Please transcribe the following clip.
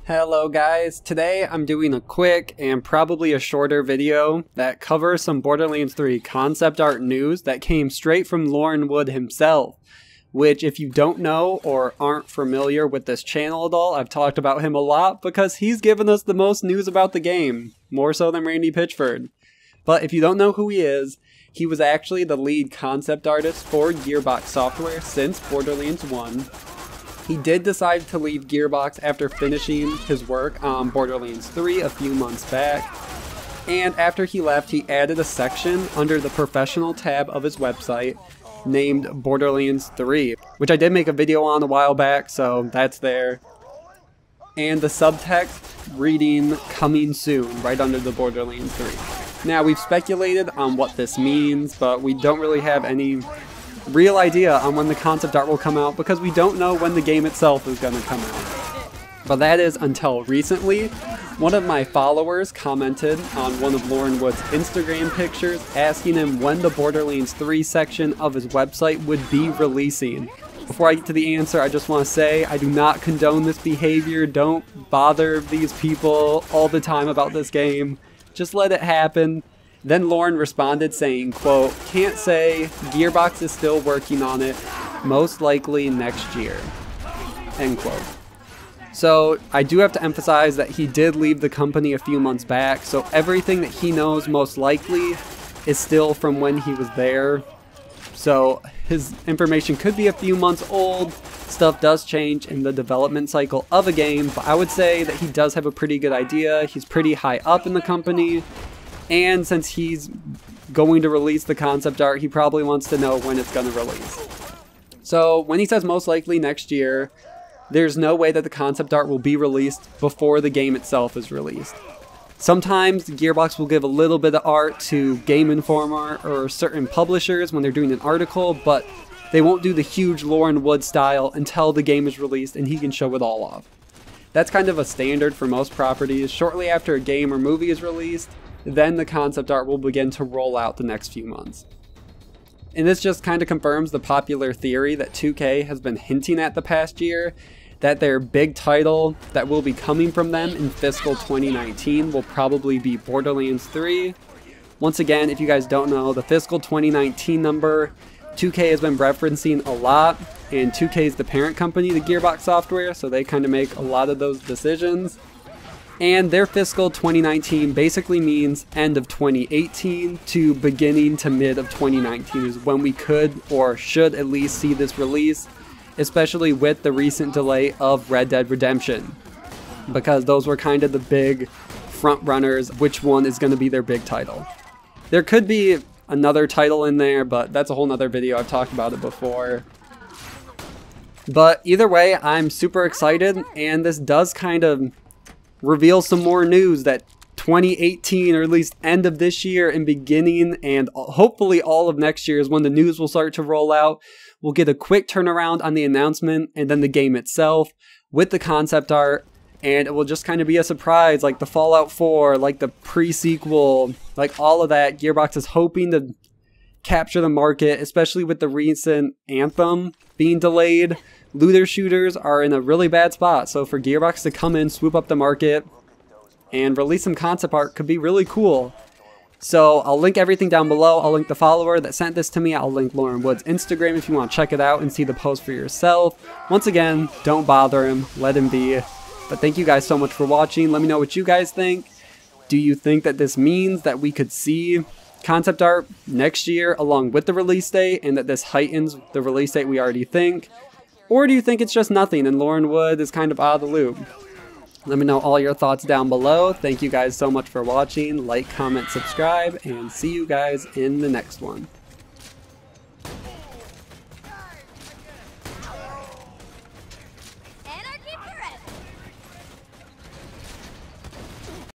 Hello guys, today I'm doing a quick and probably a shorter video that covers some Borderlands 3 concept art news that came straight from Lorin himself, which if you don't know or aren't familiar with this channel at all, I've talked about him a lot because he's given us the most news about the game, more so than Randy Pitchford. But if you don't know who he is, he was actually the lead concept artist for Gearbox Software since Borderlands 1. He did decide to leave Gearbox after finishing his work on Borderlands 3 a few months back, and after he left he added a section under the professional tab of his website named Borderlands 3, which I did make a video on a while back, so that's there. And the subtext reading "coming soon" right under the Borderlands 3. Now we've speculated on what this means, but we don't really have any real idea on when the concept art will come out because we don't know when the game itself is going to come out. But that is until recently. One of my followers commented on one of Lorin Wood's Instagram pictures asking him when the Borderlands 3 section of his website would be releasing. Before I get to the answer, I just want to say I do not condone this behavior. Don't bother these people all the time about this game. Just let it happen. Then Lorin responded saying, quote, "Can't say, Gearbox is still working on it, most likely next year," end quote. So I do have to emphasize that he did leave the company a few months back, so everything that he knows most likely is still from when he was there. So his information could be a few months old. Stuff does change in the development cycle of a game, but I would say that he does have a pretty good idea. He's pretty high up in the company. And since he's going to release the concept art, he probably wants to know when it's going to release. So when he says most likely next year, there's no way that the concept art will be released before the game itself is released. Sometimes Gearbox will give a little bit of art to Game Informer or certain publishers when they're doing an article, but they won't do the huge Lorin Wood style until the game is released and he can show it all off. That's kind of a standard for most properties. Shortly after a game or movie is released, then the concept art will begin to roll out the next few months. And this just kind of confirms the popular theory that 2K has been hinting at the past year, that their big title that will be coming from them in fiscal 2019 will probably be Borderlands 3. Once again, if you guys don't know, the fiscal 2019 number 2K has been referencing a lot, and 2K is the parent company to Gearbox Software, so they kind of make a lot of those decisions. And their fiscal 2019 basically means end of 2018 to beginning to mid of 2019 is when we could or should at least see this release, especially with the recent delay of Red Dead Redemption, because those were kind of the big front runners, which one is going to be their big title. There could be another title in there, but that's a whole nother video. I've talked about it before. But either way, I'm super excited, and this does kind of reveal some more news that 2018, or at least end of this year and beginning and hopefully all of next year is when the news will start to roll out. We'll get a quick turnaround on the announcement and then the game itself with the concept art, and it will just kind of be a surprise like the Fallout 4, like the pre-sequel, like all of that. Gearbox is hoping to capture the market, especially with the recent Anthem being delayed. Looter shooters are in a really bad spot, so for Gearbox to come in, swoop up the market, and release some concept art could be really cool. So I'll link everything down below. I'll link the follower that sent this to me. I'll link Lorin Wood's Instagram if you want to check it out and see the post for yourself. Once again, don't bother him, let him be. But thank you guys so much for watching. Let me know what you guys think. Do you think that this means that we could see concept art next year along with the release date, and that this heightens the release date we already think? Or do you think it's just nothing and Lorin Wood is kind of out of the loop? Let me know all your thoughts down below. Thank you guys so much for watching. Like, comment, subscribe, and see you guys in the next one.